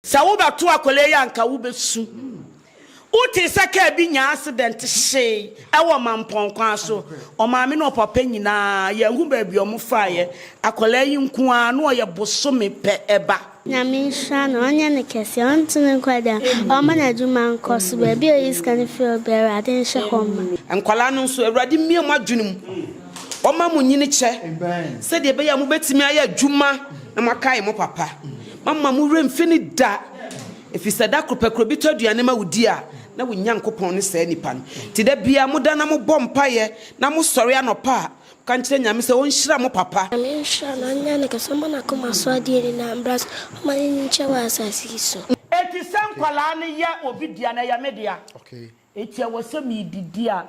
Sa wo ba to akole ya nka wo besu. Uti saka bi nya accident she ewo mampon kwan so o maame no papa nyina ye hu ba bi o mu faaye akole yi nku a no ye bosome pe eba nyame hwa no onye ne kese ontune kwada o ma na djuma nkoso ba bi o iskan feel better aden hwe homa ankwala no so awrade mie mu adwunum o ma mu nyini che se de be ya mu betimi aye adwuma na makai mo papa mama mu remfini da efisa da kropakro bi to aduane ma wudi a na wo nyankopon ne sa nipa no ti da bia mo da na mo bompaye na mo sori anopa kan kire nyame se won hira mo papa me hira na nya ne ke so mana koma so ade ni na ambras ma ni nche wa asasi so eti sankwala ne ya obidia na ya media okay eti wo se mi didi a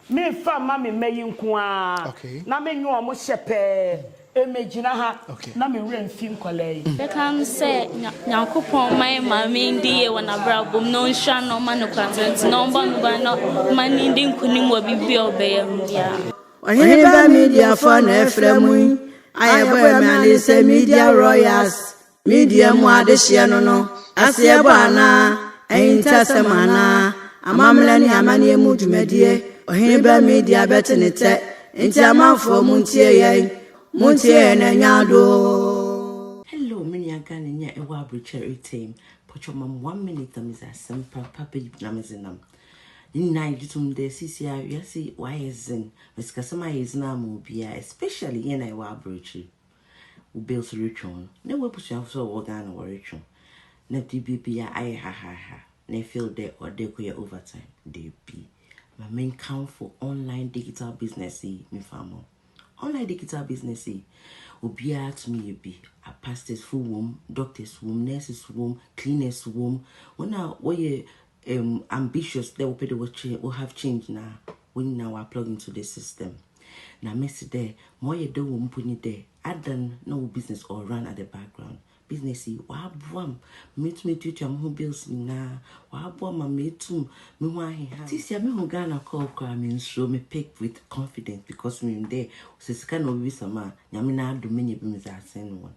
me fa ma me mayi nko a na me nyu o mo hyepe emejina ha na me wura mfim kwalai they can say nyankopon my mama ndi e wona brabom no hwa no ma no content no mba no mani ndi nkunim wa bibi obeye dia OhenebaMedia for na efremu ayebo manasseh media royals media mu adehye no asebo ana entasema amamla ni amane mu dwumadie OhenebaMedia betenete enti amanfo mu ntie yai Montie na nyado. Hello, many again in your cherry team. Put your mom 1 minute, Mr. Simple Papa Namazinam. In night, the CCI, you see, why is in Miss Casama is now mobile, especially in a wabridge. Who builds a return. Never push off so organ or return. No TBP, I ha. Ne feel there or decoy overtime. They be my main count for online digital business, me farmer. Online digital business obia to me be a pastor's full womb, doctor's womb, nurse's womb, cleaner's womb. When now we ambitious, they will pay the watch will have changed now. When now I plug into the system. Now mess there, more you do womb put it there. I done no business or run at the background. Businessy, wa bwam, meet me to your who bills na, wa bwam ma me too, me wa he ha. This year me who Ghana call mean show me pick with confidence because me there, so scan no be sama, nyame na do many be za send one.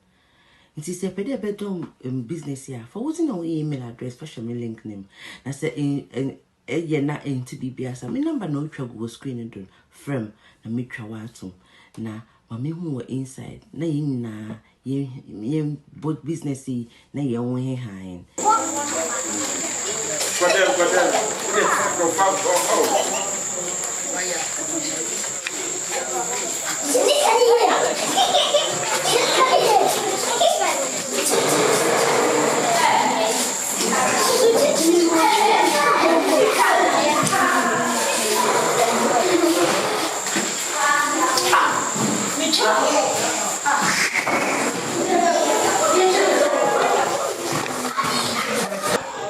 It is a pede bedroom business here. For what's no email address, special me link name. Na say ye na NTB asa me number no twa go screen do frame na me twa wato na mama hu were inside na yin na ye both businessy na ye won he han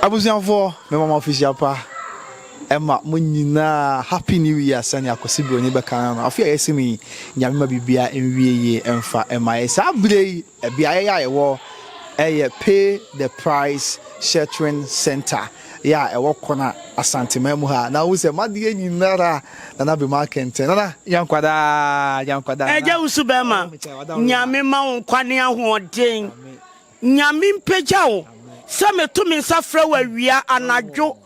Abuzianfo me mama official pa Emma munyina happy new year sani akosibi oni beka no afia yesimi nyamema bibia enwieye emfa Emma esa brei bia ya yewo pay the price sheltering center ya ewo kona asantema mu ha na wo se made nyinara na Bemah Akenten na yankwada eje usu Bemah nyame ma won kwane ahoden nyame mpegya wo Some to me suffer where we are anadwo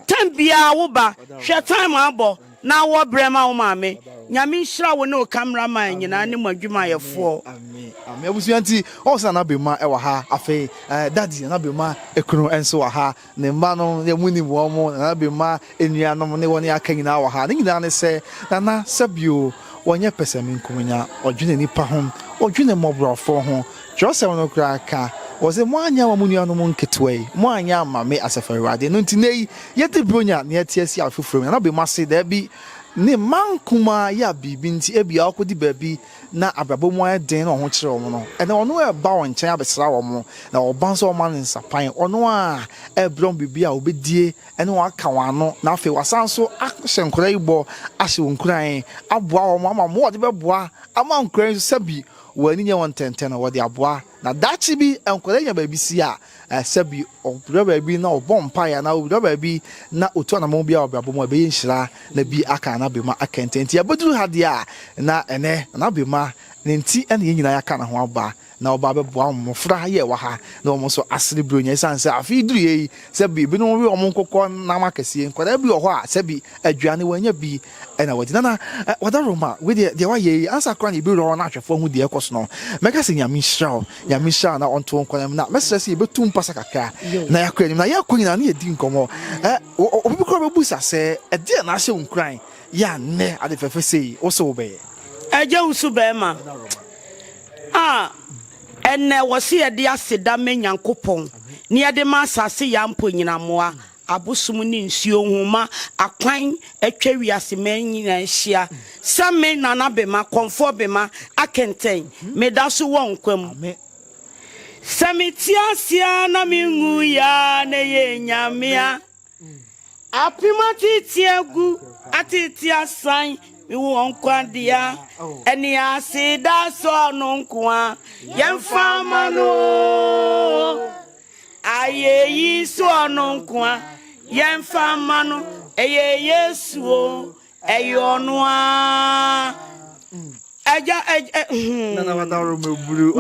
tambia wo ba hwe time abo na wo brema wo mame nyame hira wo no cameraman nyina ne madwuma yefo amen abusuanti osa na Bemah e wa ha afi daddy na Bemah ekunu enso wa ha ne mba no ne muni wo mo na Bemah enuanom ne woni aka nyina wa ha ne nyina ne se na sabio wonye pesemi nkonya odwene nipa ho odwene mobrofo ho jose wono kra ka was a mwanya wa muniano monketway mwanya mame asafarade no ntinei yete bronya na yetiasi afufuro na Bemah se there be ne mankuma ya bibi nti ebia akodi baabi na abrabo mu aden no ho kire wo no ene ono e ba won nchen abesra wo mo na oban so man nsapan ono a ebron bibi a obedie ene wa aka wano na afi wasanso ahyenkura ibo ahye wonkuran aboa wo mo ama mo de beboa ama nkuran sabi wani nya won tenten na wo de aboa na dachi bi enkwara nya baabi si a sabi obro baabi na obompa ya na obro baabi na otu na mo bia obrabo mo be yinhira na bi aka na Bemah Akenten ti abaduru ha dia na ene na Bemah ne nti ene nyina ya ka na ho aba na oba be boa mmofra ye wa ha na omo so asere bronya sanse afi duru yi se bi no we omo kokko na makese nkwada bi ho a se bi aduane wanya bi na wadi na wada roma we de wa ye ansa kra na bi ro na ahwefo hu de ekoso no meka se nyame hira na onto nkonam na mesrese ye betum pasa kakra na yakwa ni na yakwa ni na ye di nkomo obi kro be busa se e de na hye unkran ya ne ade fefe sei wo so be eje usu Bemah enne wose ye de aseda me Nyankopon ne ye de ma asase ya mpo nyinamoa abusum ni nsuo huma akwan atwa wiase man nyina hia same nana Bemah komfo Bemah Akenten medaso won kwam same tiasia na mingu ya ne ye nyamea apimati tiagu atitia san mi won kwadia eni asida so no nkoa yemfa no ayeyi so no nkoa yemfa no eye Yesu o eyo no a eja na wadaro meburu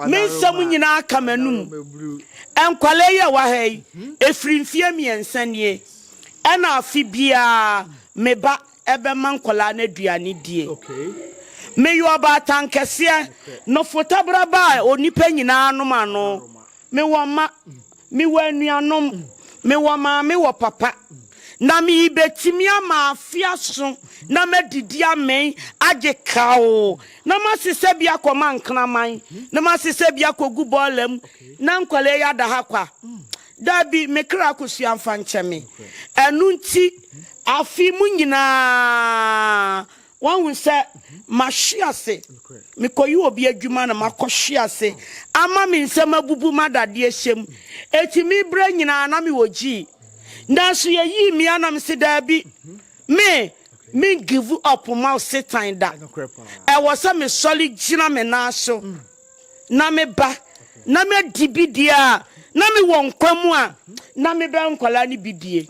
me samu nyina aka manum enkwale ye wa hai efrimfie miensanie ena afi bia meba ebe mankola na duane die me yo ba tankese no fotabra ba onipa nyina anom ano me wo ma me wo anuanom me wo ma me wo papa na me betimi ama afia so na medidi amen age kawo na masese bia koma nkraman na masese bia kogu bolam na nkwale ya da hakwa dabi me kra kosu amfa ncheme enu nti afi mu nyina wan se mahyiase me koyi obi adwuma na makohyiase ama me nsem abubu madade ehyem etimi bra nyina na me wogi nanso ye yi mi anam se dabi me give up my satan da e was me solid gina me na so na me ba na me dibidia na me won kwamu a na me be nkwala ni bidie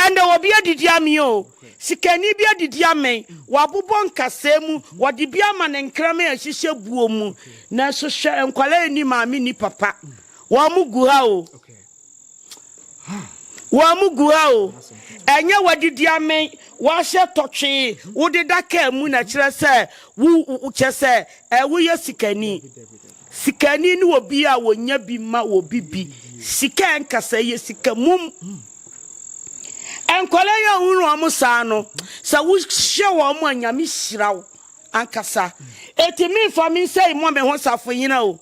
ende obi adidi ami o sikani bi adidi amen wabobɔ nkasemu wadi bi ama ne nkrama ahihye buo mu na so hwe nkwala ni maami ni papa wa mugu ha o wa mugu ha o enye wadidi amen wa hye totwe wo de daka mu na kire se wo chese wo ye sikani ni obi a wonya bi ma obi bi sika nkasa ye sikamum enkwala ya hunu amusa no sa wo hye wo mu anyame hyiraw ankasa etimi fa mi sei mo me ho safo yina o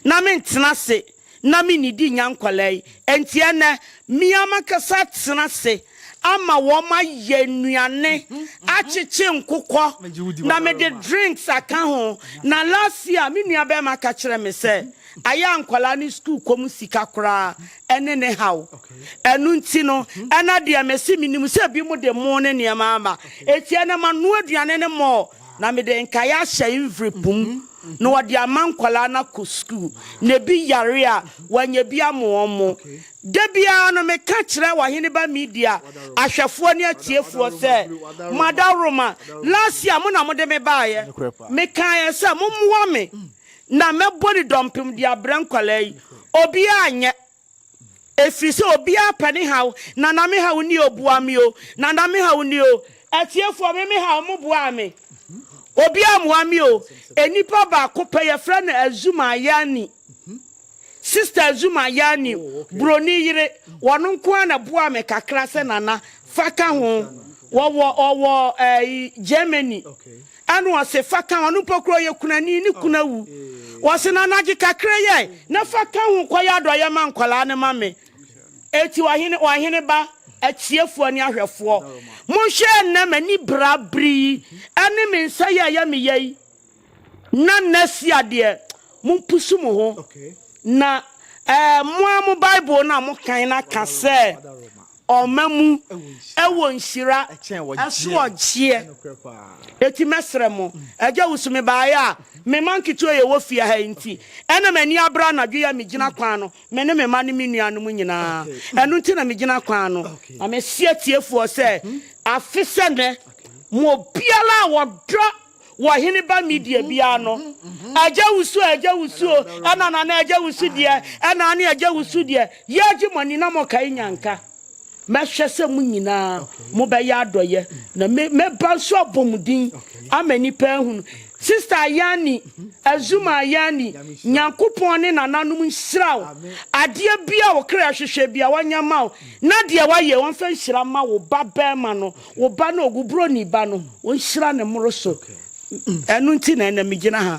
na me ntena se na me nidi nyankwala yi entie na mi amakasa tena se ama wo ma yenuane achichi nkukọ na me de drinks aka ho na last year me nua be ma ka kire me se aya nkwala ni school kom sika kra ene ne haw enu nti no ana de amesi minim se bi mu de mo ne ne ama etie na manu aduane ne mo na me de nkaya hye invrepum no wadi amankwala na ko school ne bi yare a wanya bi amomo debia no me ka kire OhenebaMedia ahwefo ne atiefo se madaroma last year mo na mo de me baaye me kan se mo mwa me na mebodi dompim dia brankwala yi obi anye efise obi apani haw na na me haw ni obuami o na na me haw ni o atiefo me haw mo buami obi amuami o enipa ba ko peye fra na Azuma Yani sister Azuma Yani broni yire wono nko na buami kakra se nana faka ho wo Germany anu ase faka wono pokro ye kunani ni kunawu wose na naji kakra ye na faka ho kwaya do ye mankwala ne mame eti Oheneba atiefo ni ahwefo monhwe na mani brabri ane me nsa ya me yei na nasi ade mumpusu mo ho na mo Bible na mo kan na ka se omamu ewo nshira aso ogie eti mesremo eja wusume baaya me mankito ye wo fia ha nti ena mani abra na dwe ya me gina kwan no me ne me mane me nuanu mu nyina enu nti na me gina kwan no na me sietiefuo se afise ne mo biala OhenebaMedia bia no agya wusu ana na agya wusu de ana ne agya wusu de ye agimani na mo kai nyanka mehwe se mu nyina mo be ya adoye na me ba so abomudin amani pa hu Sister Yani Azuma Yani Nyankopon ne nananum nhiraw ade bia wo kra hwehwe bia wanyama na de waye won fa nhira ma wo ba Bemah no wo ba na ogubro ni ba no won nhira ne moroso enu nti na megina ha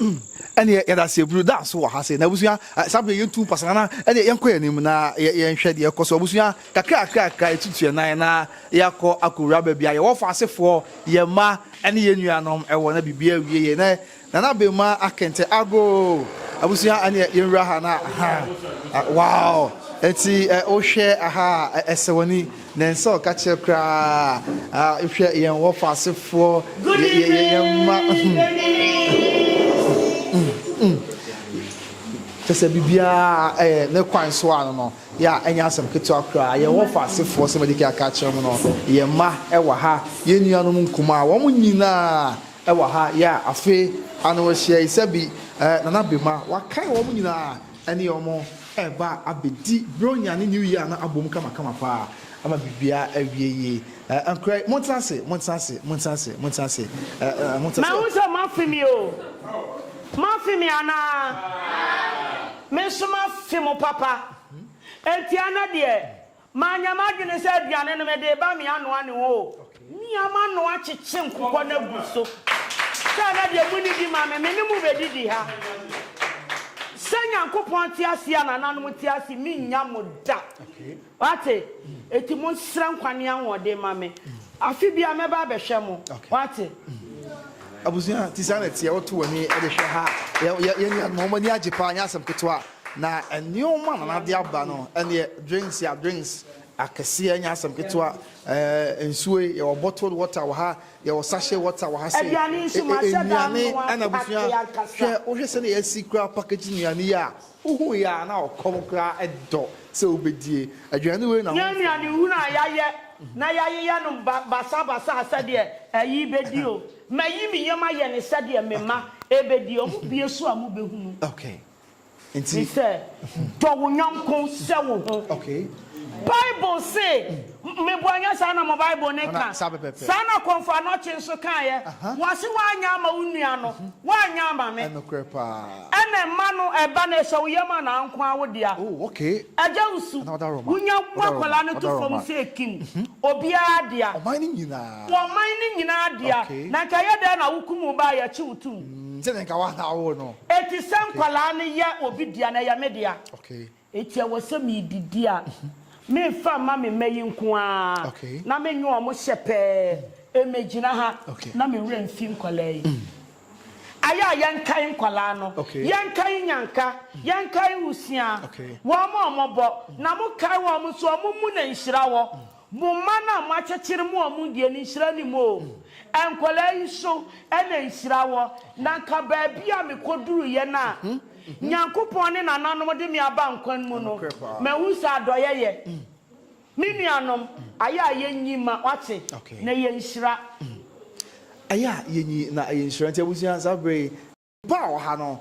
and ya se bru da so ha se na busua sabe yentu pasana and yenko yanim na yenhwe de ekoso busua kakra etutu na yakọ akura ba bia ye wo fa asefo ye ma ene yenuanom ewo na bibia wie ye na Bemah Akenten ago abusua ane yenra ha na wow eti ohwe aha esewani nenso ka che kra ihwe yen wo fa asefo ye ma Tese bibia ne kwan so ano no ya enya asem ketu akra ye wo fa asefo se medika aka kyerem no ye ma ewa ha ye nuanom nkuma wo mo nyina ewa ha ya afe ano hye isabi na Bemah wakai wo mo nyina ene omo eba abedi bronya ne new year na abom kama pa ama bibia awieye ankrai montanse ma uso mafimi o mafimi ana me suma fimo papa enti ana de manya madwene se aduane no me de ba me ano ane wo ni ama no akyekye nkokọ na guso sa na de muni di ma me ni mu bedidi ha Nyankopon ti ase anananom ti ase mi nya moda wate eti mo sra nkwane anwode ma me afi bia me ba behwe mo wate abusia ti sana ti woto wani e de hwe ha ye mo mani agipa anya asem ketwa na enioma na de aba no ene drinks akese anya asem ketwa ensuwe ye bottled water wa ha ye sachet water wa ha se enyane ana busia hwe o hwe se na ye secret packaging nuane ya ohu ya na okomkra edo se obedie aduane we na nuane hu na yaye no basa asade ayi bedio mayi mi yema ye ne sade mema ebedio mu bie so amu behu okay enti se do wonyanko se wo ho okay Bible say me boanya sana mo Bible ne ka sana konfa no chenso kan ye wase wanya ma unua no wanya ma me enokrepa ene ma no eba na so yema na nkwa wodia oh okay aja usu unya kwakola no to from say king obia dia o man ni nyina dia na ka ye da na wukumu ba ya chi utum nse nka wa na wo no eti sem kwala ne ye obidia na ya media okay eti awose mi didia me fa ma me meyi nko a na me nyu omo hyepe emegina ha na me wura mfi nkwala yi aya yankan nkwala no yankan nyanka yankan usia wo ma omobo na mo kai wo mo so omo mu na nhira wo mo ma na mo akyekere mo omo die ni nhira ni mo enkwala yi so ena nhira wo na ka ba bia me koduru ye na Nyankopon ne nananom de me aba nkwan mu no me hu sa adoye ye minianom aya yenyima wate na yenhira aya yenyi na yenhira nti abusia sabre ba o ha no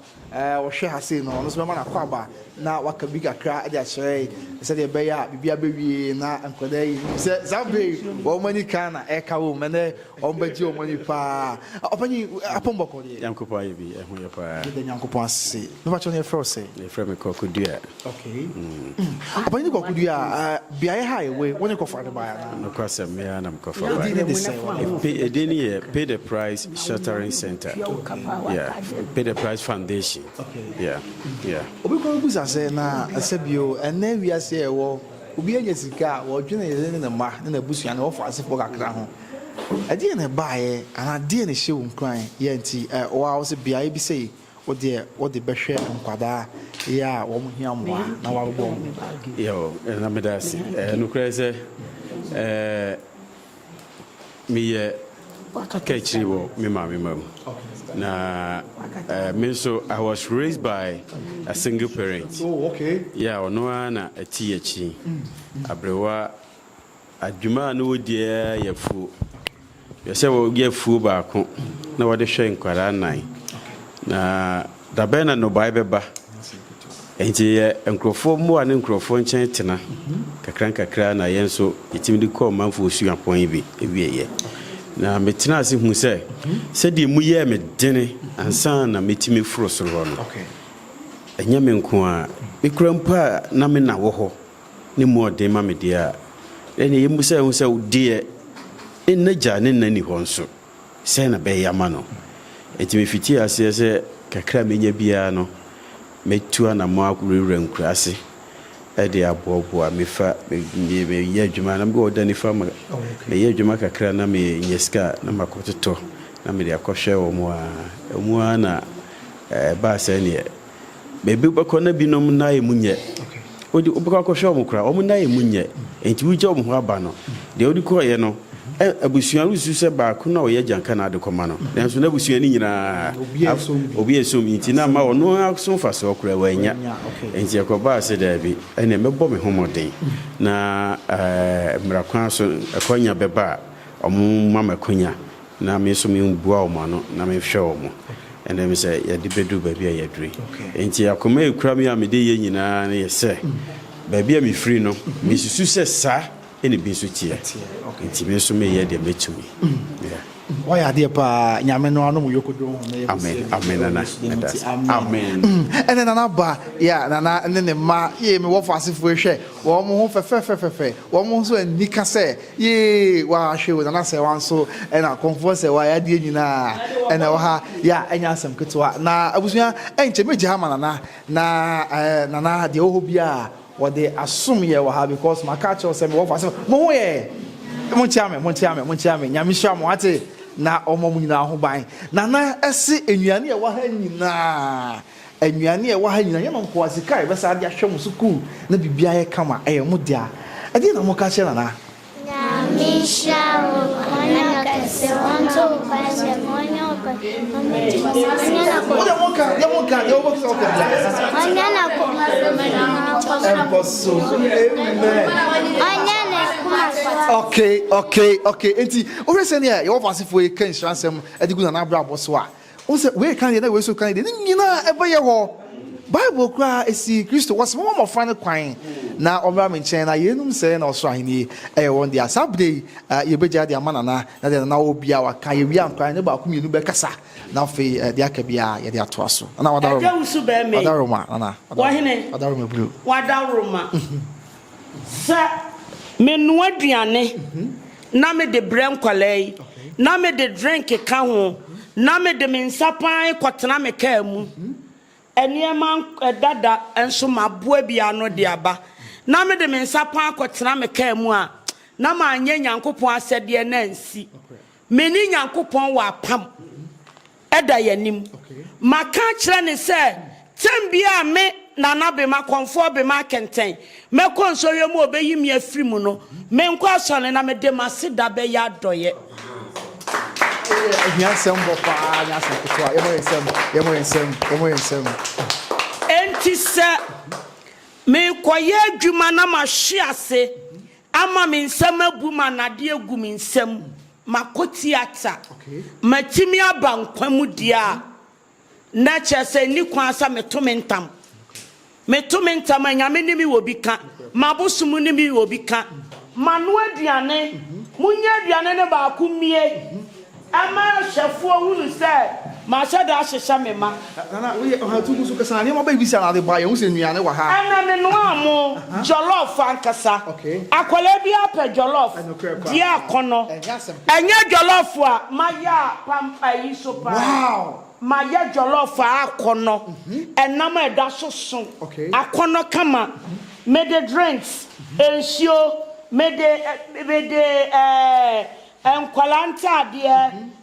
wo hwe ha sei no no so ma na kwaba na waka bi kakra de akyere se de be ya bibia bewie na ankoda yi se sabre wo mani kana e ka wo mene o mbaji o mani pa opani apomboko de Yankopon ayi bi ehun ye pa de Yankopon ase no ba chone frose e frame ko kudua okay opani ko kudua bia ye ha ewe woni ko fa de ba ya no kwasem me na mkofa ba edeni ye pay the price shattering center yeah pay the price foundation yeah obi ko buza se na asebio ene wiase ewo obi anya sika wo dwene ye ne ma ne busua na wo fa asefo kakra ho ade ne baaye ana de ne hye wonkran ye nti wo se bia bi sei wo de behwe nkwada ya wo mo hia mo na wa bo yo na medasi no krese mi ye wakakechiri wo mi mam na me so I was raised by a single parent. Oh, okay. Yeah, ono na atiachi. Abrewa adwuma no dia yafu. say we get fu baako na wode hwe nkwara nan na dabena no bai beba enti enkrofo mu ane enkrofo nchen tena kakra na yenso yetimi ko manfo suapon bi ewieye na metena ase hu se de mu ye me dene ansa na metimi furo soro no enya me nko a ekrampa na me na wo ho ne mu ode ma me dia ene yemu se hu se die ennaja ne nani ho nso se na be yama no etimi fiti ase se kakra menya bia no metua na mo akurewura nkurase e de abobo mefa me ye adwuma na me oda ni fa me ye adwuma kakra na me nyeska na makototo na me de akohwe omu a na ba se ne bebi bako na binom na emunye odi obaka akohwe omu kra omu na emunye enti wuje omu ho aba no de odi ko ye no abusuan rusu se ba ko na oye janka na de koma no nanso na abusuan ni nyina obi esom nti na ma ono aso fa so kra wanya enti akoba se da bi ene mebo me homoden na mrakwan so akonya beba omu mama konya na me so me bua omo no na me hwe omo ene me se ya de bedu ba bia ya dure enti akoma ekura me amede ye nyina na ye se ba bia me free no me susu se sa ene bi so tie enti me so me ye de metumi why are there pa nyame no anu yokodo na amen amen and then anaba yeah na ne ma ye me wo fasefo hwe wo mo ho fe wo mo so anika se ye wa hwe wo na se wan so na comfort se wa ya die nyina na wo ha ya anya asem ketwa na abusuya enche meji ha mana na de ho bia wo de asum ye wo ha because my catch say me wo fasefo mo ho ye mo chiame nyame hwa mo ate na omomu nyina ho ban na ese enuane e wa ha nyina enuane e wa ha nyina yema nko asika e besa ade ahwe mo suku na bibia ye kama e mo dia ade na mo ka che na nyame hwa wo kana ka se onto pa se monyo ko Okay. Enti o rese ne e wo fasefo e kan hransem adigu na na bra boso a o se we kan ye na we so kan ye nyina e ba ye ho Bible kra esi Kristo was mo fa ne kwan na omra me nchen na yenum se na oso ahini e won dia sabde ye beja dia manana na dia na obia wa kan ye wi ankwan ne ba ku mienu be kasa na fe dia ka bia ye dia to aso na wadaro na wadaro blue wadaroma sa menu aduane na me de brem kwalai na me de drink ka ho na me de mensapan kwotena me ka mu eniema dada enso maboa bia no de aba na me de mensapan kwotena me ka mu a na ma anya nyankopon asede na nsi meni nyankopon wa pam eda yanim maka kire ne se tembia me Nana Bemah konfo Bemah Akenten me konso ye mu obeyi mi afiri mu no me nko asone na me de masida be ya doye nyasem bopa nyasem kutwa yemo ensem enti se me koye adwuma na ma hwe ase ama me nsem abu ma na de egu me nsem makoti ata matimi aba nkwamu dia na chese ni kwansa metomentam metumentama nyame ni mi wobika mabosumu ni mi wobika manu aduane munya aduane ne ba akumie ama hwefo hunu se ma shada ahyehyɛ me ma na we ha tu kusu kasa ne ma ba bi sa na de ba ye hu se nuane wa ha ana me no amo jollof ankasa akwala bi apɛ jollof dia akono enye jollof a maya pampa yi so pa wow Maya jollof akono enam eda soso akono kama me de drinks ensio me de enkwalanta de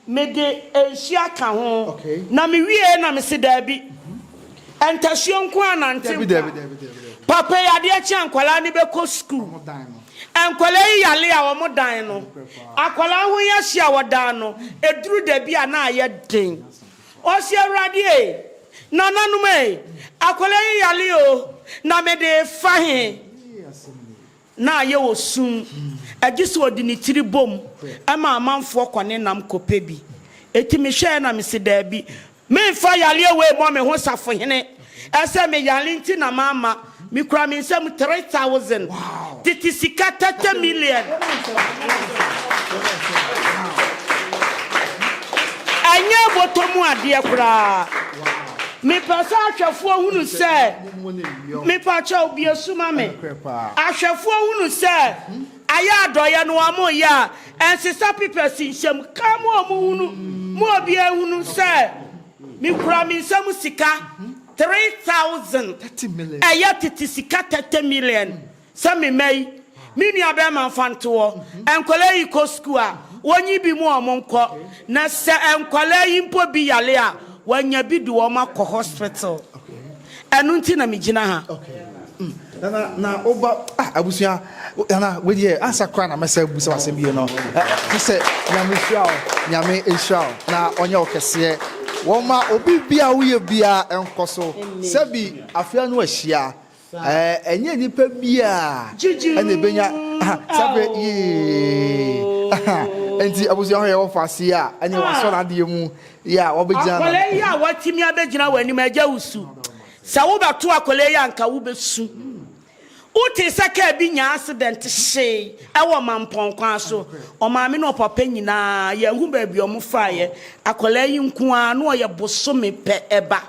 me de ensio aka ho na me wie na me se da bi entasio nko anante papa ya de achi ankwala ni be ko school enkwala yi yale a wo modan no akwala ho ya hia wodan no eduru da bi ana aye den Osi Awurade nananume akwala yali o na me de fahin na ye wo sun agi so odi ni tiri bom ama amanfo kwane nam kopebi eti me hwe na me se da bi me fa yale we mo me ho safo hene ese me yale nti na mama me kura me nsem 3000 titi sika 30 million anya botomu ade kura me pasa ahwefo hunu se me pacha obi asuma me ahwefo hunu se aya adoye no amoya ensisa people sinhyem kam omo hunu mo obi hunu se me kura me nsam sika 3000 30 million aya titi sika 30 million se me mai me nua be man fanto enkola yi ko school a wonyi bi mu omonko na se enkola yi mpo bi yale a wanya bi do ma ko hospital enu nti na migina ha na oba abusia na we dey answer kra na message busa wasem bi no se nyame ehwa na onye okese wo ma obi bia wo ye bia enkoso se bi afia no ahia enye nipa bia ene benya sabe ye enti abusia ho ye wo fase a enye waso na de mu ya wo begina akole ya watimi abegina wani maja usu sa wo bato akole ya nka wo besu uti saka bi nya accident she ewo mampon kwa so o maame no papa nyina ye hu ba bi o mu faaye akole yi nku a no ye boso me pe eba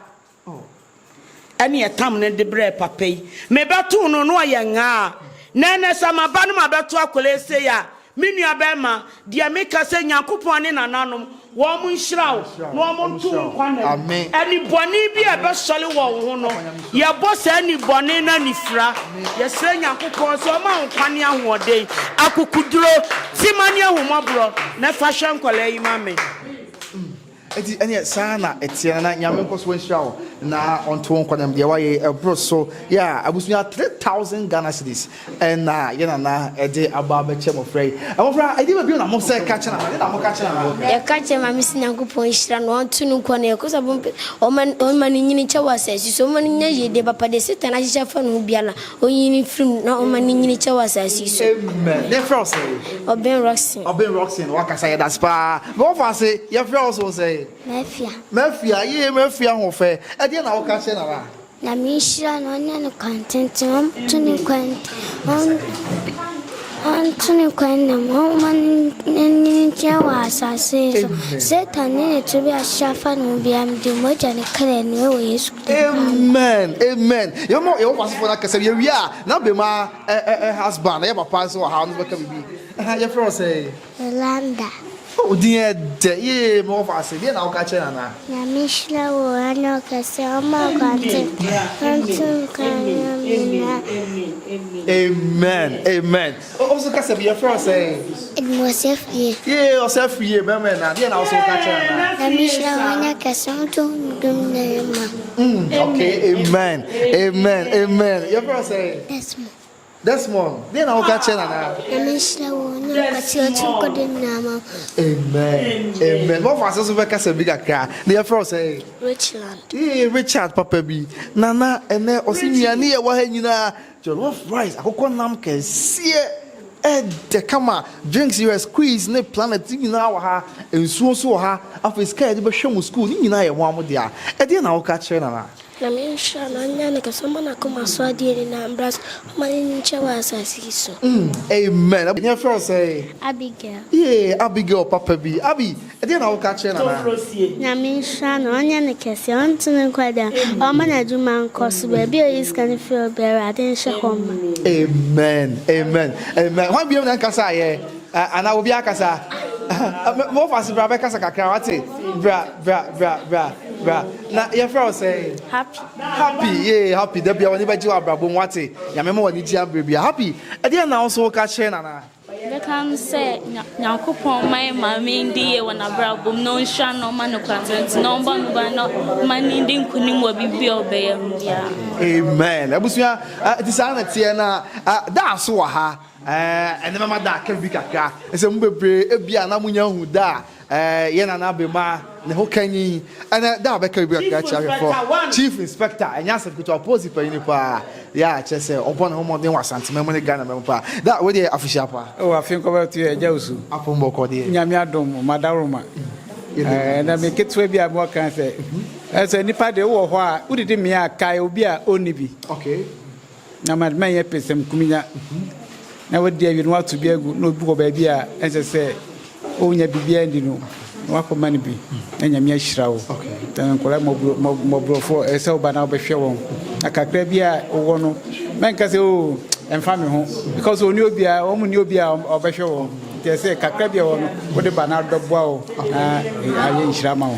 ani etam ne de bre papa yi me beto no no ye nga na na sama ba no ma beto akole se ya minua bema dia meka se nyankopon ne nananom wo mu nhyiraw no mo ntum kwana ani boni bi e be sole wo ho no ye boss ani boni na nifra ye se nyankopon so ma nkwane ahoden akukuduro timani ahomabro na fashion kwala yi mame eti ene sana etia na nyame nkoso nhyiraw na onto nkwanam de waye ebro so ya abusunya 3000 Ghana cedis and ye na ede aba be che mo frey amofra edi ba bi na mo se ka che na mo ka che na ya ka che ma misi nyankopon hyira no onto no nkwane e kosa bom o man nyini che wasasi so man nya ye de papa de setana hyehyɛ fa no biala o nyini frim na o man nyini che wasasi so amen de frost oben roxin wakasa ye das pa go fa se ye frost so say mafia ye mafia ho fe e na wo ka che na ba na misha no nya no content on tuni kwenda mo man ni chawa asase setan ni to be ashafa no bi am de mo jani kale ni wo Yesu amen yo pass for na kase ye wi a na be ma husband ye papa so ha no be ka bibi ye fro say Landa o dia de ye mo fa se na o ka che na mishla wo ano kase o ma kwante antu amen o so kase be fro say it must ye o se free be me na dia na o so ka che na mishla wo ano kase antu okay amen ye fro say that's more. Then I'll catch it. Amen. What was also because a bigger car? Therefore, say Richland. Richard, Papa B. Nana, and there was near what you know. Jollof rice. I could nam can see the camera drinks you a squeeze ne planet in our and so her after scared but show school in I one with there. And then I'll catch it. Na misha na nyane kasoma na koma swadi ni na mbras mani nche wa asasi so amen your first say Abigail Abigail papa bi abi e dey na wo ka che na misha na nyane kese ontune kwada o ma na juma nkoso ba bi o iska ni feel better aden hye homa amen wan bi na kasa ye ana obi akasa mo fast bra be kasa kakra wate bra na your friend say happy there be wani ba ji wa brabo wate ya memo wani ji abrebia happy e dey na also ka share na they can say nyankopon my mama ndi e wana brabo no nsha no ma no content no ba no mani ndi nkunim wa bibi obeye ya amen abusuya disana tie na da so wa ha ene mama da ka bi kakra ese mu bebre ebia na munya hu da ye na Bemah ne ho kanyi ana da be ka bi kakra cha for chief inspector enya secretary opposite pa ni pa yeah just say upon home den wasante memone Ghana mempa that we dey official pa oh afin ko ba tu e jawsu apombo ko dey nyame adom madaroma na me ketwe bi abo kan say ese nipa de wo ho a udidi me akai obi a onibi okay na madman ye pesem kuminya na wodi awi no atu bi agu na obi ko ba bi a ese se onya bibia ndi no wako mani bi na nyame ahira wo tan kola mobrofo ese oba na obehwe won akakra bi a wo no menka se o emfa me ho because oni obi a o mu ni obi a obehwe won they say kakra bi wo no wode ba na doboa wo aye nhira ma wo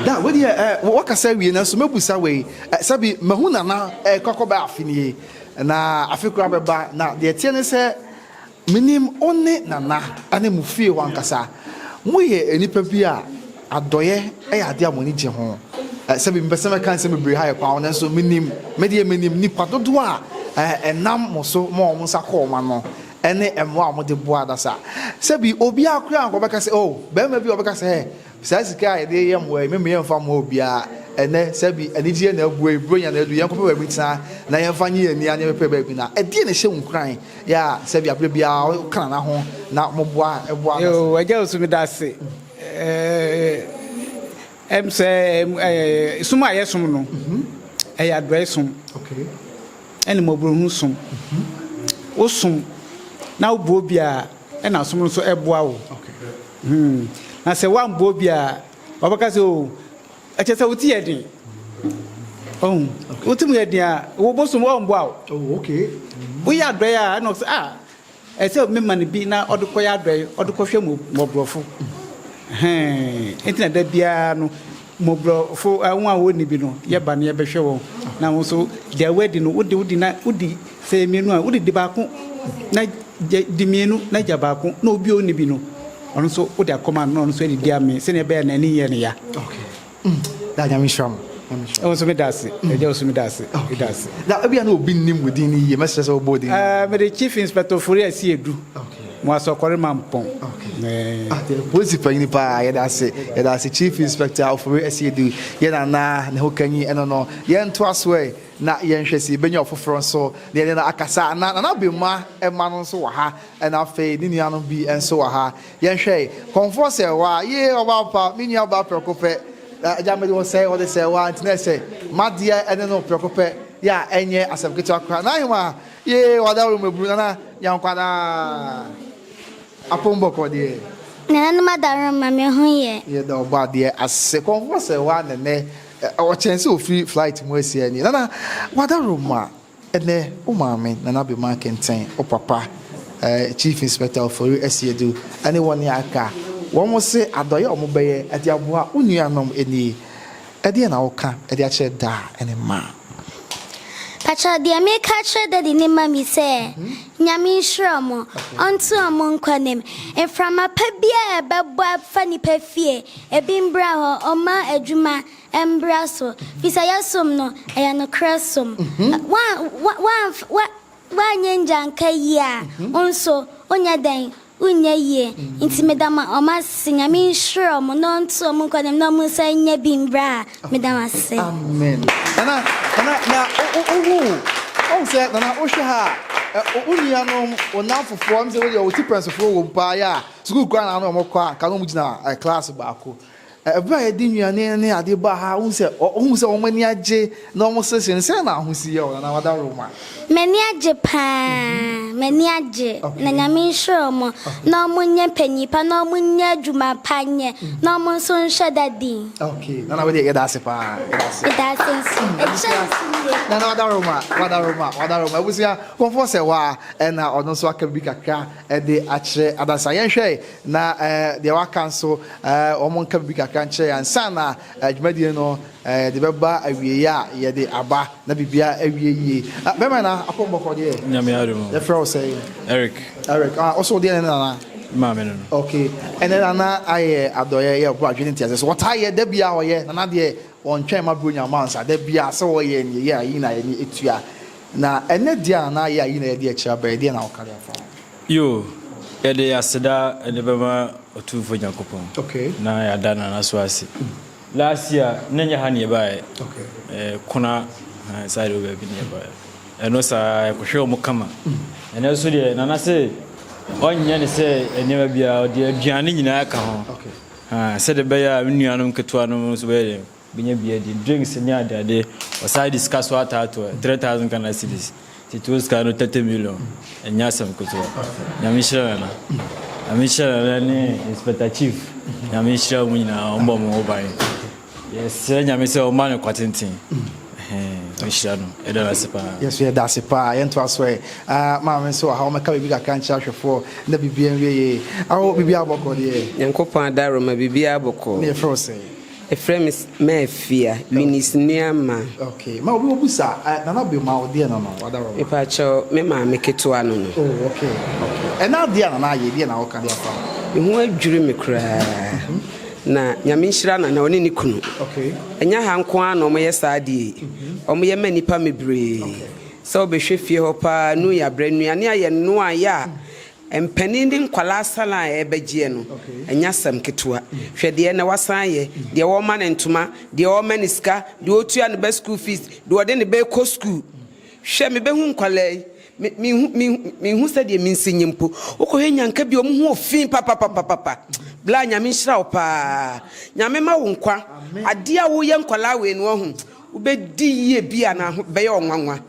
da wodi waka say wi na so mebusa we sabi mahuna na kokoba afini na afikura beba na de tie ne se minim one nana ane mu fie wankasa moye enipa bi a adoye ade amoni je ho sabi mbese me kan se me bre ha kwa wona so minim nipa dodo a enam mo so mo nsakọ ma no ene emo a mo de boa da sa sabi obi akura ko beka se oh bema bi obeka se he sasika e de yem we me yem fa mo obi a ene sabi anigye na abu ebronya na edu yen ko pe ba bitina na yen fa nyi ani anya pe ba bi na e die ne hye nkran ya sabi abre bia kana na ho na mo boa eboa yo aja usumi da se em se suma yesum no ya adresum okay ene mo bro hu sum o sum na wo bo bia na sum no so eboa wo okay na se wan bo bia obaka se o achese wuti yedin wuti mu yedin a wo bo sum wo mbo a oh okay wo ya adre a na se ese me man bi na odko ya adre odko hwe mo brofo entina da bia no mo brofo anwa wo ni bi no ye ba na ye behwe wo na wo so the wedding no wodi na wodi se mienu a wodi de ba ko na di mienu na jaba ko na obi oni bi no ono so wodi akoma no ono so di ame se ne be na ni ye ne ya okay da nyame sham o so me dase eja o so me dase dase da obi na obi nim wodi ni ye message so body me the chief inspector for here see edu okay mo so kore mampon the police pani pa ye da se chief inspector for here see edu ye na hokanyi eno no ye nto aswe na ye nhwesi benya ofoforo so de na akasa na Bemah ema no so wa ha na afa ni nuanom bi enso wa ha ye nhwe comfort say wa ye oba pa mini oba prekope jamedi won say all say wa ntina say madia ene no prekope ya enye asabketu akra na hima ye wada wo mebru na yankwada apombo ko de na na madara ma me ho ye da oba de ase comfort say wa ne o chance of free flight mo esi ani na wada roma ene o maame na Bemah Akenten o papa chief inspector for SEDU anyone aka won mo se adoye o mo beye ade aboa unuanom eni ade na oka ade a che da ene ma Pacha dia me catch that in mami say nyami shromo onto amon kwanem and from a pebia babwa funny pefie e bimbra ho oma adwuma embraso fisayasum no e no krasum wa nyenja nka yi a onso onya den unya ye inti medama oma sinyami shromo no onto amon kwanem no mo say nya bimbra medama say amen na o say na o hwe ha unuanom onafofo am say we o tipensofo wo pa ya school kwa na no mo kwa ka no mu gina class baako eba ye di nuane ne ade ba ha o say o mani age na o se se na ho si ye o na wada roma mani age pa mani age na nyame hwe mo na mo nya panipa na mo nya dwuma panye na mo so nhwe dadi okay na we dey get that pa na wada roma busia comfort say wa na ono so aka bi kakra e de akire adasa yen hwe na de wa kanso o mo nka bi kakra nche ansa na adwumadie no de beba awie ya ye de aba na bibia awie yie bema na akombo ko de nyame adum the fro say Eric also de na mama no okay and then na aye adoye ye bro adwene ntia so what aye da bia wo ye na de on twɛn ma bronya mansa da bia se wo ye ni ye ayi na ye ni etua na ene dia na ye ayi na ye de akira ba ye de na wo kare afa yo ye de aseda ene bema otufo Nyankopon okay na ya dana na so ase last year nenya ha ne ba okay kuna side over bi ne ba ɛno saa ɛkɔhwɛ ɔmo kama ɛno so deɛ nana sɛ ɔnyɛ ne sɛ ɛnneɛma biara ɔde aduane nyinaa ka ho sɛde bɛyɛ a nnuanom ketewa no nso bɛyɛ bɛnya bia de drinks ne adeade ɔsaa discuss so ataato 3,000 Ghana cedis tito sika no 30 million ɛnyɛ asɛm ketewa nyame hyerɛ nana nyame hyerɛ nana ne inspector chief nyame hyerɛ mu nyinaa ɔmbɔ mo ho ban yɛsrɛ nyame sɛ ɔma no kwatenten Yes, we are that's a pa. Yento aswe. Mama so how me ka bibi ka kan cha hwefo na bibi enwie. Awo bibi aboko de. Yankopon adaro ma bibi aboko. Me fro say. A friend is mefia, minis neama. Okay. Ma obi obusa na be ma ode na no. Adaro. E pa cho me ma me ketua no no. Oh, okay. Okay. E na ade na ye de na wo ka de afa. Me ho adwure me kra. Na nyame nhyira na one ni kunu. Okay. Enya ha nko a na omoye saade. Omoye manipa mebre. So obehwe fie ho pa nu ya branuane aye no aya. Empani ndi nkwala sala e begie no. Enya sam ketua. Hwe de na wasan ye, de wo ma ne ntoma, de wo ma ne sika, de otua ne be school fees, de ode ne be ko school. Hwe me be hu nkwala mi hu se de minsinyimpo. Okohwe nyanka bi omu hu ofin papa. Bla nyame nhyira wo pa nyame ma wo nkwa ade a wo ye nkwala we no hu ubedi ye bia na be ye onwanwa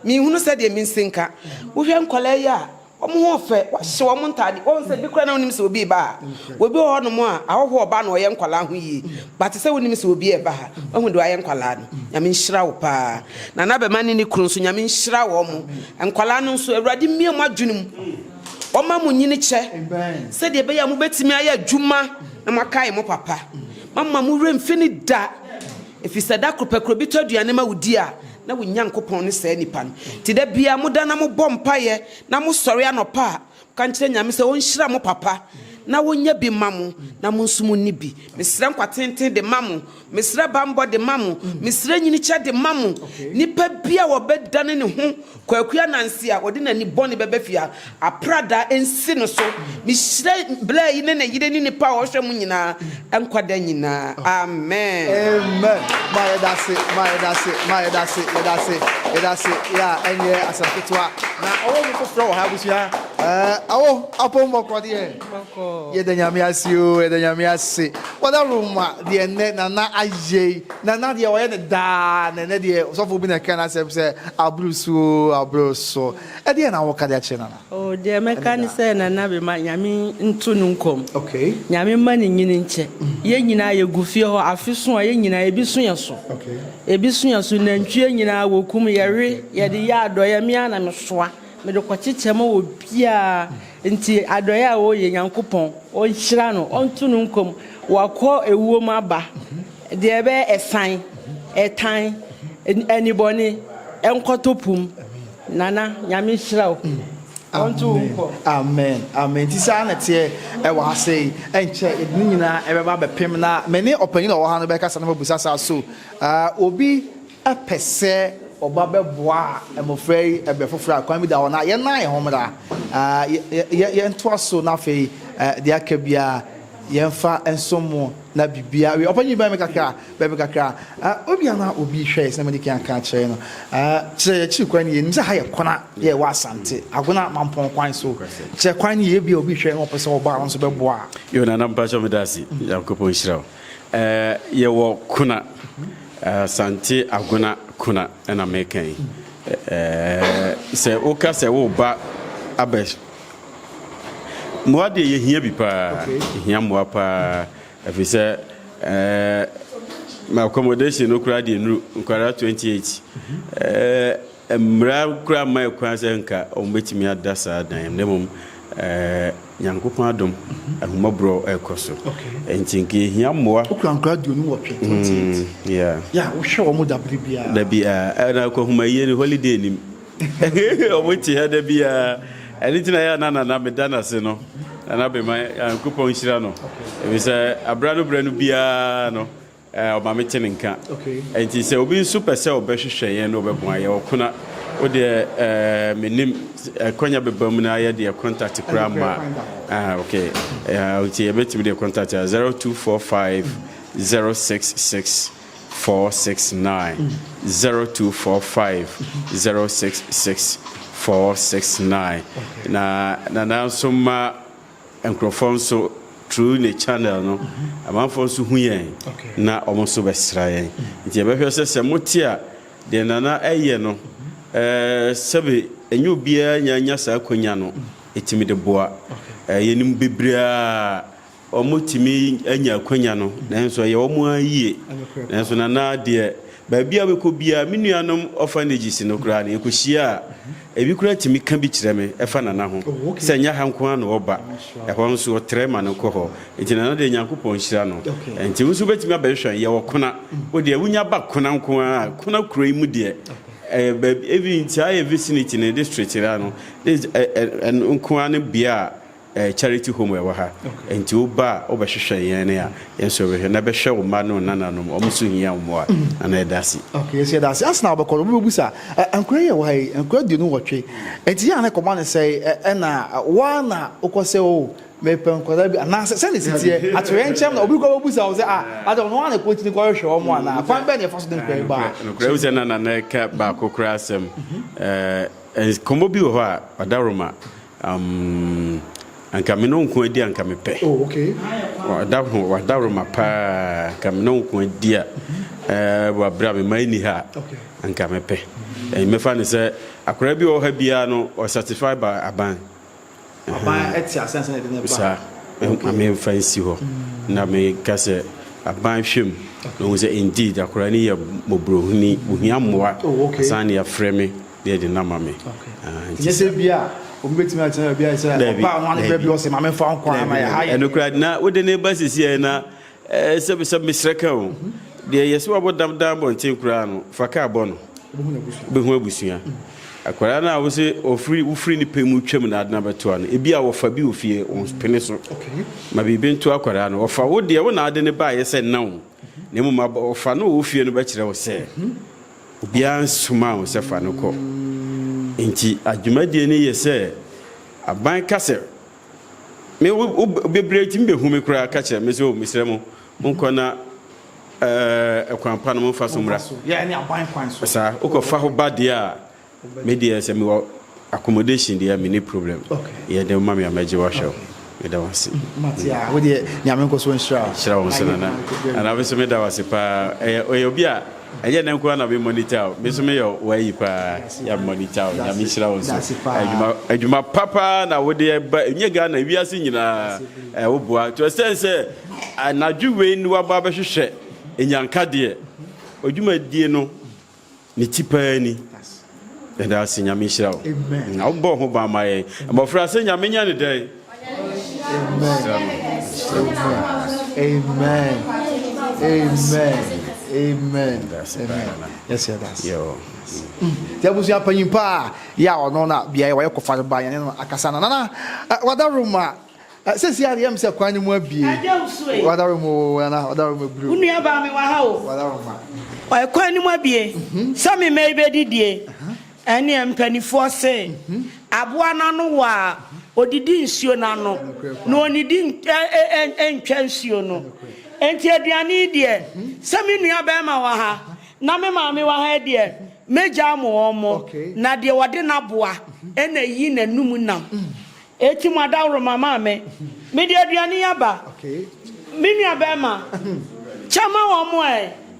mi hunu se de minsinka wo hwe nkwala ya omo ho fe wa hye wo ntade wo se bi kra na onim se obi ba obi ho no mo a awoho oba na oye nkwala ho yi but se wonim se obi e ba ha ohu de aye nkwala no nyame nhyira wo pa na be mani ni kru so nyame nhyira wo mo nkwala no so awurade mie mo adwunum Oma mu nyini che se de be ya mu betimi aye adwuma na makai mo papa mama mu remfini da efisa da kropakro bi toduane ma wudi a na wo nyankopon ne sa nipa ti da bia mu da na mo bompaye na mo sori anopa ka nkyere nyame se won hyira mo papa na wonya bi mamu na monsumu ni bi mesra nkwatenten de mamu mesra bambo de mamu mesra nyini cha de mamu nipa bia wo bedane ne ho kwakua nansi a wode nani bone bebefia aprada ensi no so mesra bla yi ne yide ni nipa wo hwe mu nyina enkwada nyina amen amen my that's it ya enye asafetwa na owo mu fro ha busia awo apombo kwade Yeda nyame ase wada ruma de ne na aye na de wo ye ne da na de so fo bi na kana se abruso e de na wo ka de ache na oh de mekani se na be ma nyame ntu nu nkom okay nyame ma ni nyini nche ye nyina ye gufie ho afeso ye nyina ye bi so ye so okay e bi so ye so na ntwie nyina wo kum ye re ye de ya do ye mia na me soa me de kwachiche ma wo bia nti adoya wo ye nyankopon o hyira no ontu no nkom wakọ ewuo ma ba de ebe esan etan anybody enkotopum nana nyame hyira wo ontu nkom amen ti sa na te e wa sei enche edini nyina e beba bepem na meni opanyin o ha no be kasa na mabusa sa so obi apese oba beboa emofrei ebefofra kwan bi da ona ye na ye homra ye nto so na fe de akabia ye mfa ensomo na bibia we opanyi ba me kakra obi ana obi hwe se me kan ka kire no kire ye chi kwan ye nza ha ye kona ye wa asante agona mampon kwan so kire kwan ye bia obi hwe no pese oba no so beboa yo na namba cho me dasi yakopon hira ye wo kuna santi agona kuna na mekan se oka se wo ba abesh moade ye hia bi pa hia moa pa afise my accommodation no kura de nru nkara 28 mra kura mai kwa se nka o metimi adasa dan nemom nyankopon adom ahumabro ekoso entinke hia moa okura nkra de onu wo 28 yeah wo hwe wo mo da bia na ko humaye ni holiday ni o mo ti ha da bia anything ya na medana se no na be my nyankopon hira no e say abrado branu bia no o ma me tene nka enti se obi super se obehwehwe yen no obebon aye okuna o de menim konya bebam na aye de contact krama okay o ti e betimi de contact 0245 066 469 0245 066 469 na so ma enkrofon so through the channel no amanfo so hu yen na omo so besra yen nti e behwe se motia de nana eye no sebe enyo bia nya sa akonya no etimi de boa yenim bebrea omotimi anya akonya no nanso ye omo ayie nanso nana de baabia we ko bia menuanom orphanages no kra na ekohia ebi kura timi ka bi kireme efa nana ho se nya hanko an oba ehon nso trema no ko ho enti nana de nyankopon hira no enti wusu betimi abehwe ye wokona wo de wunya ba kona nko a kona kura imu de even entire vicinity in the district no this nko an bia charity home we ha enti oba obehwehwe yen ne a yenso we na behwe wo ma no nananom omso hia wo a ana edasi okay yes edasi asna obekọ obi busa ankura ye wo hai ankura di no wotwe enti ya na koma ne say na wa na okose o me penkoda bi na se ne sitie atoye nchem na obi ko busa o say I don't know na ko tini ko hwe o mo na fan be ne faso den kwa ba ankura we say na ka ba kokura asem komo bi wo ha adaroma anka me no nko adi anka me pe okay wa dawo mapa anka me no nko adi wa bra me mani ha anka me pe me fa ne se akora bi o ha bia no o certified by aban eti asense ne de sa me fancy ho na me kase aban hwem no se indeed akora ni ya mobrohuni ohia moa sane ya frame de nama me yes bia ombetimi atena bia say opa no ane bia o se ma me fa nko ama ya ha enokra na wo de ne basisi na se misreka o de yeso abodam dam bontin kura no faka abono behu abusua akwara na wo se ofri ni pemu twam na adna beto no ebi a wo fa bi ofie on pene so ma bibi nto akwara no wo fa wo de wo na ade ne ba ye se nan ne mu ma wo fa no ofie no ba kire wo se obi an suma wo se fa no ko enti adwumadie ne yese aban kase me bebreti mbe hu me kura ka kire me so misremo nkona ekwanpa no mfa so mra ya ni aban kwan so sa ukofa ho badia media se me accommodation dia me ni problem ye de mama me amaje wa show me da wasi matia wo de nyame nko so nshira shira won so na ana be so me da wasi pa obi a eye na nko na be monitor me so me yo wa yi pa ya monitor ya me shira won so adwuma papa na wo de nye ga na wiase nyina wo boa to sense anadwu we ni wa ba be hwehwe enyanka de adwuma die no ni tipani and I see Yami Shell. Amen. I'll bo ho ba my but for us nyame nya ne dai. Amen. Amen. Yes, that's. Yo. Tiabusi apanyimpa ya ono na bia ya kofa ba ya no akasa na na wadaruma sesi ariyam se kwani mu abie wadarumo na wadarumo bru unu ya ba me wa ha o wadaruma o kwani mu abie sami me be didie ene empanifo se aboa na no wa odidi nsuo na no na onidi entwa nsuo no enti aduane die sami nua ba ma wa ha na me ma me wa ha die meja mo omo na de wode na boa ena yi na num nam eti mo adawro mama me de aduane ya ba me nua ba ma chama wo mo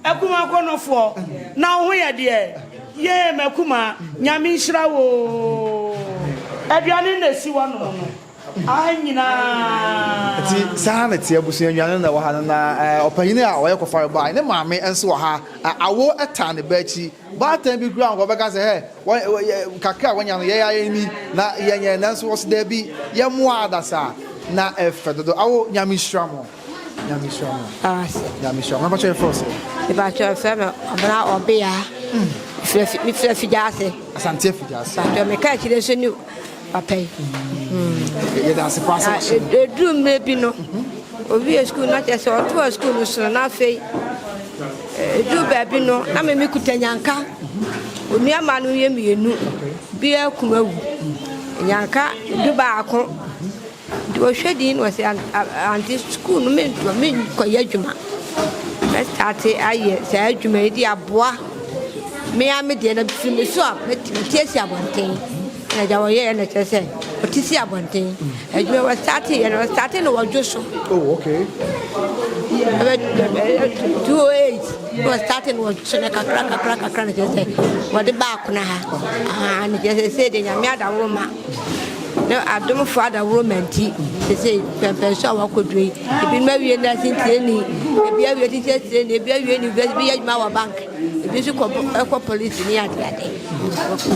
akuma konofo na ho ye de ye makuma nyame nhira wo aduane na si wano no anyina ti sana ti abusu aduane na wa ha na opanyine a wo ye kofa ba ne maame enso wa ha awo eta ne bachi ba tan bi kura ngo beka se he kakra wanya no ye ya ni na ye na nso wo se da bi ye mo adasa na efedodo awo nyame nhira mo nyame nhira mo ba che force e ba che fe me abra obia mi fiase asante fiase to me ka chire so ni papai ye da se passa do me bi no obi school na che so to school so na fei do ba bi no na me kutanyanka oni ama no ye mienu bi akumawu nyanka do ba ako do hwedi no se anti school no me ko ya dwuma starte aye say adwuma di aboa me am de na bifimi so a metiasi abonten na ja wo ye na chese otisi abonten adwuma wa starte no wadwoso. Oh, okay. 208 was starting was kakra na chese what the back na ha na chese say de nyame ada woma na adom fo ada romanti say pension wa kodui ebi ma wie na sintie ni ebi awie teacher ni ebi awie ni bi ya ma wa bank ebi su ko police ni ade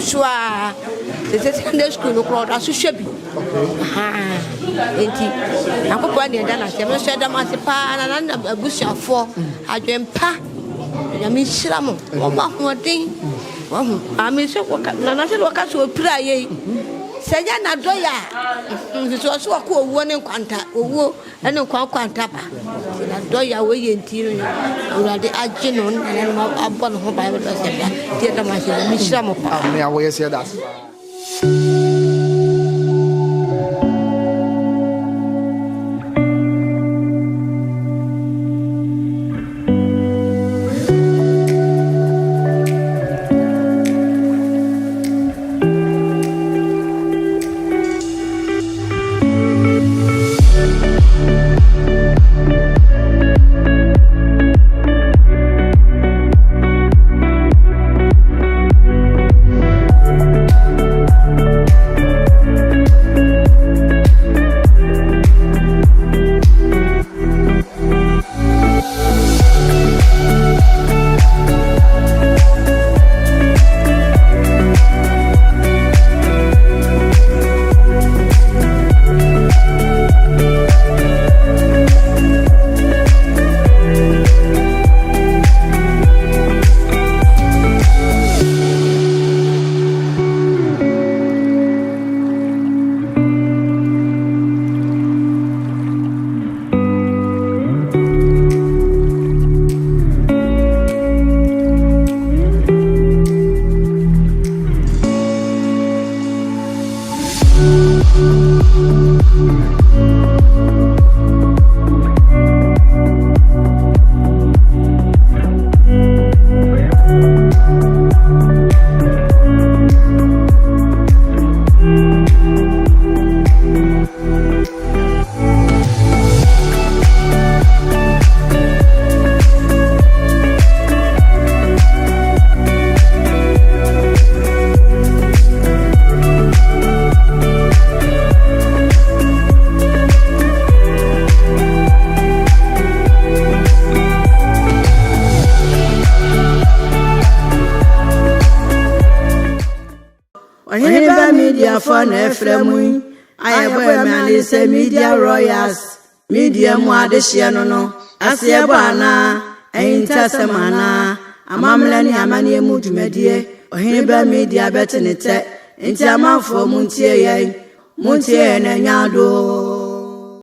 so a say Sunday school no crowd aso hwebi enti akopwa ni enda na se me so da ma se pa na abusuafo adwempa nyame hyira mo wo ma hoden wo hu ami so na se wo ka so pira ye senya na doya so so ko owo ne kwanta owo ene kwanta ba na doya we ye ntiro urade agye no na abon ho ba do se bia tie da ma se mi hyira mo pa me awo ye se that. OhenebaMedia for Efremu ayeboy manasseh media royals media mu adehye no asebo ana einta semana amamle ni amane mu dwumadie OhenebaMedia betenete enti amafo muntie ye na nyado